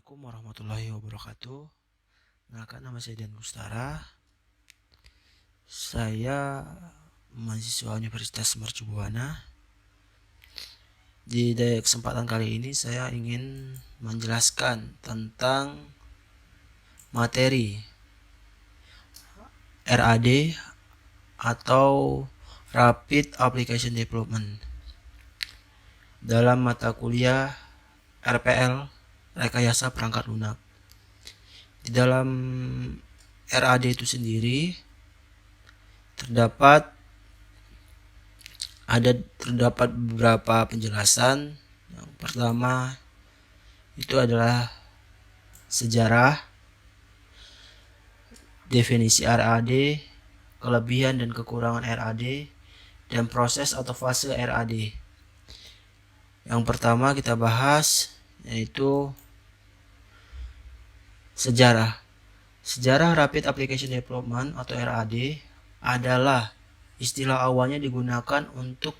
Assalamualaikum warahmatullahi wabarakatuh. Kenalkan, nama saya Dian Mustara. Saya mahasiswa Universitas Mercu Buana. Di kesempatan kali ini saya ingin menjelaskan tentang materi RAD atau Rapid Application Development dalam mata kuliah RPL, Rekayasa Perangkat Lunak. Di dalam RAD itu sendiri terdapat beberapa penjelasan. Yang pertama itu adalah sejarah, definisi RAD, kelebihan dan kekurangan RAD, dan proses atau fase RAD. Yang pertama kita bahas yaitu sejarah. Sejarah Rapid Application Development atau RAD adalah istilah awalnya digunakan untuk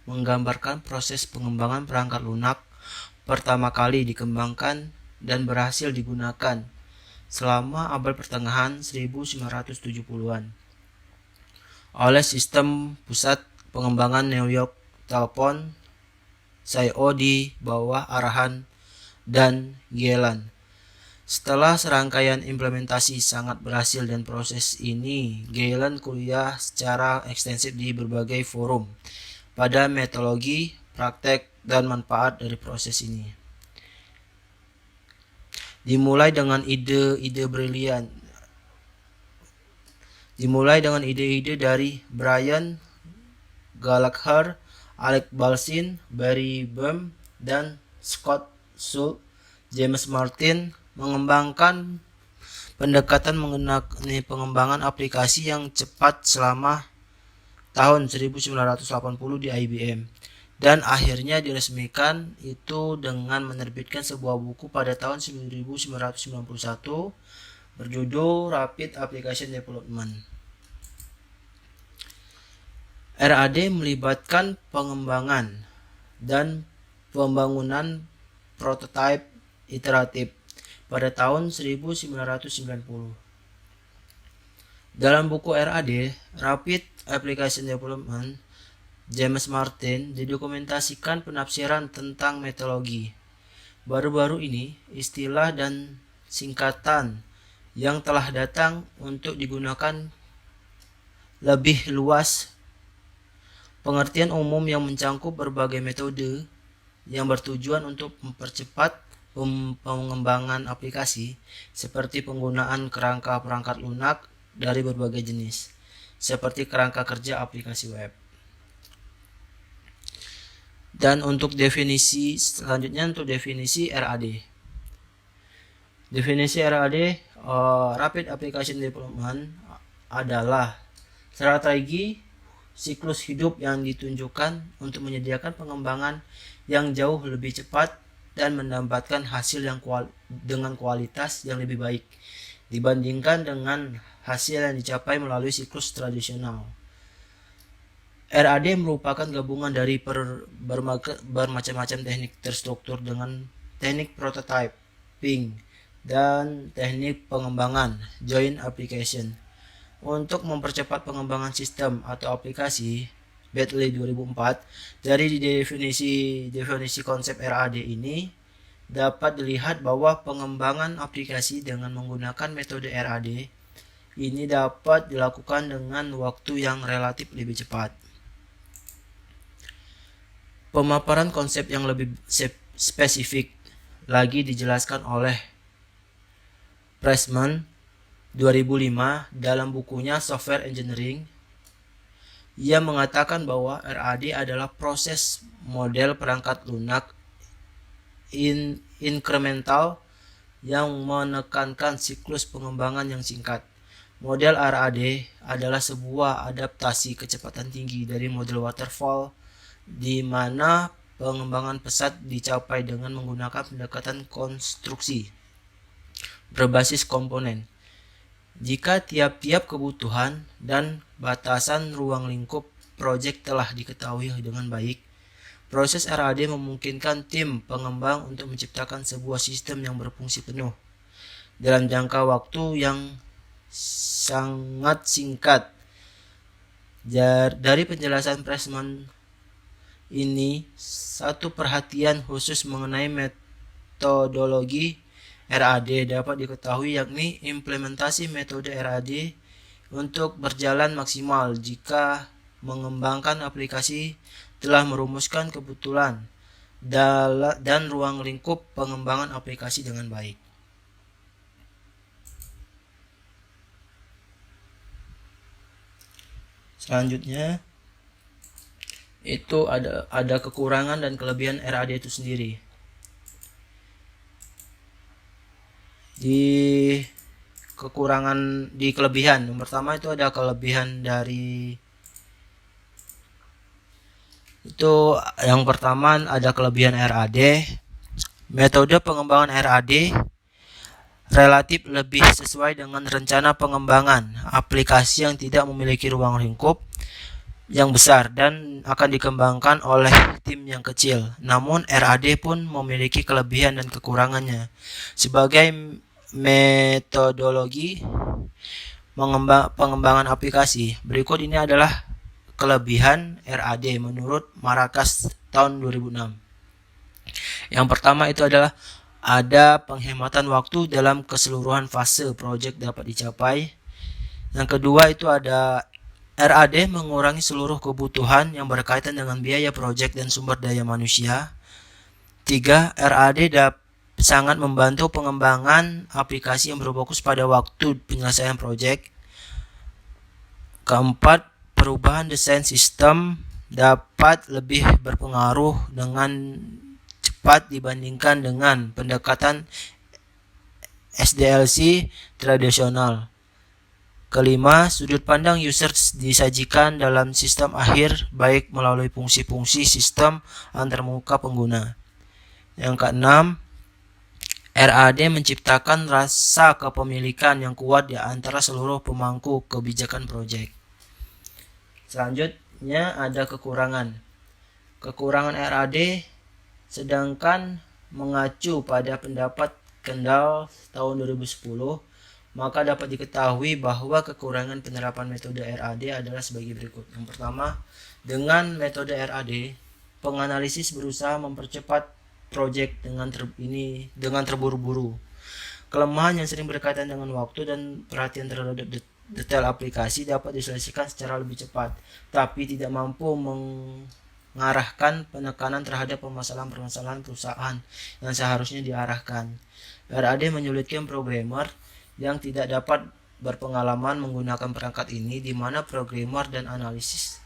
menggambarkan proses pengembangan perangkat lunak pertama kali dikembangkan dan berhasil digunakan selama abad pertengahan 1970-an oleh Sistem Pusat Pengembangan New York Telephone (SIO) di bawah arahan Dan Gielan. Setelah serangkaian implementasi sangat berhasil dan proses ini, Gielan kuliah secara ekstensif di berbagai forum pada metodologi, praktek, dan manfaat dari proses ini. Dimulai dengan ide-ide dari Brian Gallagher, Alec Balsin, Barry Boehm, dan Scott Schultz. James Martin mengembangkan pendekatan mengenai pengembangan aplikasi yang cepat selama tahun 1980 di IBM, dan akhirnya diresmikan itu dengan menerbitkan sebuah buku pada tahun 1991 berjudul Rapid Application Development. RAD melibatkan pengembangan dan pembangunan prototipe iteratif pada tahun 1990. Dalam buku RAD, Rapid Application Development, James Martin didokumentasikan penafsiran tentang metodologi. Baru-baru ini, istilah dan singkatan yang telah datang untuk digunakan lebih luas. Pengertian umum yang mencangkup berbagai metode yang bertujuan untuk mempercepat pengembangan aplikasi, seperti penggunaan kerangka perangkat lunak dari berbagai jenis, seperti kerangka kerja aplikasi web. Dan untuk definisi selanjutnya, untuk definisi RAD. Definisi RAD, Rapid Application Development, adalah strategi siklus hidup yang ditunjukkan untuk menyediakan pengembangan yang jauh lebih cepat dan mendapatkan hasil yang dengan kualitas yang lebih baik dibandingkan dengan hasil yang dicapai melalui siklus tradisional. RAD merupakan gabungan dari bermacam-macam teknik terstruktur dengan teknik prototyping dan teknik pengembangan joint application. Untuk mempercepat pengembangan sistem atau aplikasi, Bentley 2004, dari definisi konsep RAD ini dapat dilihat bahwa pengembangan aplikasi dengan menggunakan metode RAD ini dapat dilakukan dengan waktu yang relatif lebih cepat. Pemaparan konsep yang lebih spesifik lagi dijelaskan oleh Pressman 2005 dalam bukunya Software Engineering. Ia mengatakan bahwa RAD adalah proses model perangkat lunak incremental yang menekankan siklus pengembangan yang singkat. Model RAD adalah sebuah adaptasi kecepatan tinggi dari model waterfall, di mana pengembangan pesat dicapai dengan menggunakan pendekatan konstruksi berbasis komponen. Jika tiap-tiap kebutuhan dan batasan ruang lingkup proyek telah diketahui dengan baik, Proses RAD memungkinkan tim pengembang untuk menciptakan sebuah sistem yang berfungsi penuh dalam jangka waktu yang sangat singkat. Dari penjelasan Pressman ini, satu perhatian khusus mengenai metodologi RAD dapat diketahui, yakni implementasi metode RAD untuk berjalan maksimal jika mengembangkan aplikasi telah merumuskan kebutuhan dan ruang lingkup pengembangan aplikasi dengan baik. Selanjutnya itu ada kekurangan dan kelebihan RAD itu sendiri. Di kelebihan, yang pertama itu ada kelebihan dari yang pertama ada kelebihan RAD. Metode pengembangan RAD relatif lebih sesuai dengan rencana pengembangan aplikasi yang tidak memiliki ruang lingkup yang besar dan akan dikembangkan oleh tim yang kecil. Namun RAD pun memiliki kelebihan dan kekurangannya. Sebagai metodologi pengembangan aplikasi, berikut ini adalah kelebihan RAD menurut Marrakas tahun 2006. Yang pertama itu adalah ada penghematan waktu dalam keseluruhan fase proyek dapat dicapai. Yang kedua itu ada RAD mengurangi seluruh kebutuhan yang berkaitan dengan biaya proyek dan sumber daya manusia. 3. RAD sangat membantu pengembangan aplikasi yang berfokus pada waktu penyelesaian proyek. Keempat, perubahan desain sistem dapat lebih berpengaruh dengan cepat dibandingkan dengan pendekatan SDLC tradisional. Kelima, sudut pandang user disajikan dalam sistem akhir baik melalui fungsi-fungsi sistem antarmuka pengguna. Yang keenam, RAD menciptakan rasa kepemilikan yang kuat di antara seluruh pemangku kebijakan proyek. Selanjutnya ada kekurangan. Kekurangan RAD sedangkan mengacu pada pendapat Kendall tahun 2010, maka dapat diketahui bahwa kekurangan penerapan metode RAD adalah sebagai berikut. Yang pertama, dengan metode RAD, penganalisis berusaha mempercepat proyek dengan terburu-buru. Kelemahan yang sering berkaitan dengan waktu dan perhatian terhadap detail aplikasi dapat diselesaikan secara lebih cepat, tapi tidak mampu mengarahkan penekanan terhadap permasalahan-permasalahan perusahaan yang seharusnya diarahkan. RAD menyulitkan programmer yang tidak dapat berpengalaman menggunakan perangkat ini, di mana programmer dan analisis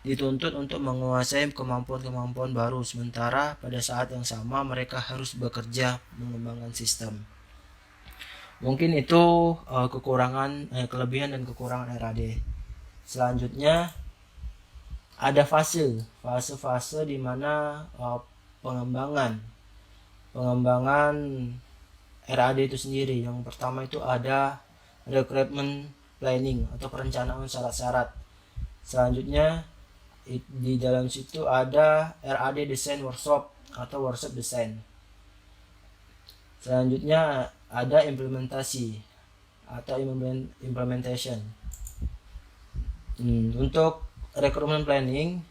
dituntut untuk menguasai kemampuan-kemampuan baru, sementara pada saat yang sama mereka harus bekerja mengembangkan sistem. Mungkin itu kelebihan dan kekurangan RAD. Selanjutnya ada fase di mana pengembangan RAD itu sendiri. Yang pertama itu ada requirement planning atau perencanaan syarat-syarat. Selanjutnya di dalam situ ada RAD design workshop atau workshop design. Selanjutnya ada implementasi atau implementation. Untuk requirement planning,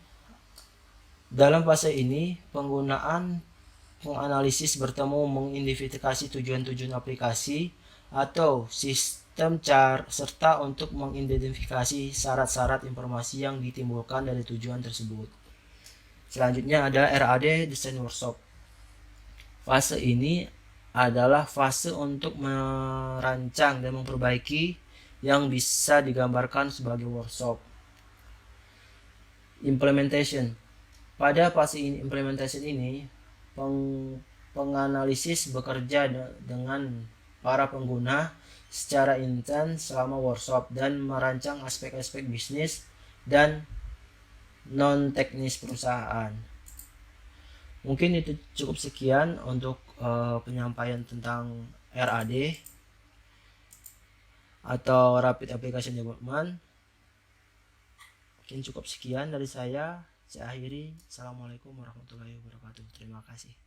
dalam fase ini penggunaan menganalisis bertemu mengidentifikasi tujuan-tujuan aplikasi atau sistem serta untuk mengidentifikasi syarat-syarat informasi yang ditimbulkan dari tujuan tersebut. Selanjutnya ada RAD Design Workshop. Fase ini adalah fase untuk merancang dan memperbaiki yang bisa digambarkan sebagai workshop. Implementation. Pada fase implementation ini, penganalisis bekerja dengan para pengguna secara intens selama workshop dan merancang aspek-aspek bisnis dan non-teknis perusahaan. Mungkin itu cukup sekian untuk penyampaian tentang RAD atau Rapid Application Development. Mungkin cukup sekian dari saya. Saya akhiri. Assalamualaikum warahmatullahi wabarakatuh. Terima kasih.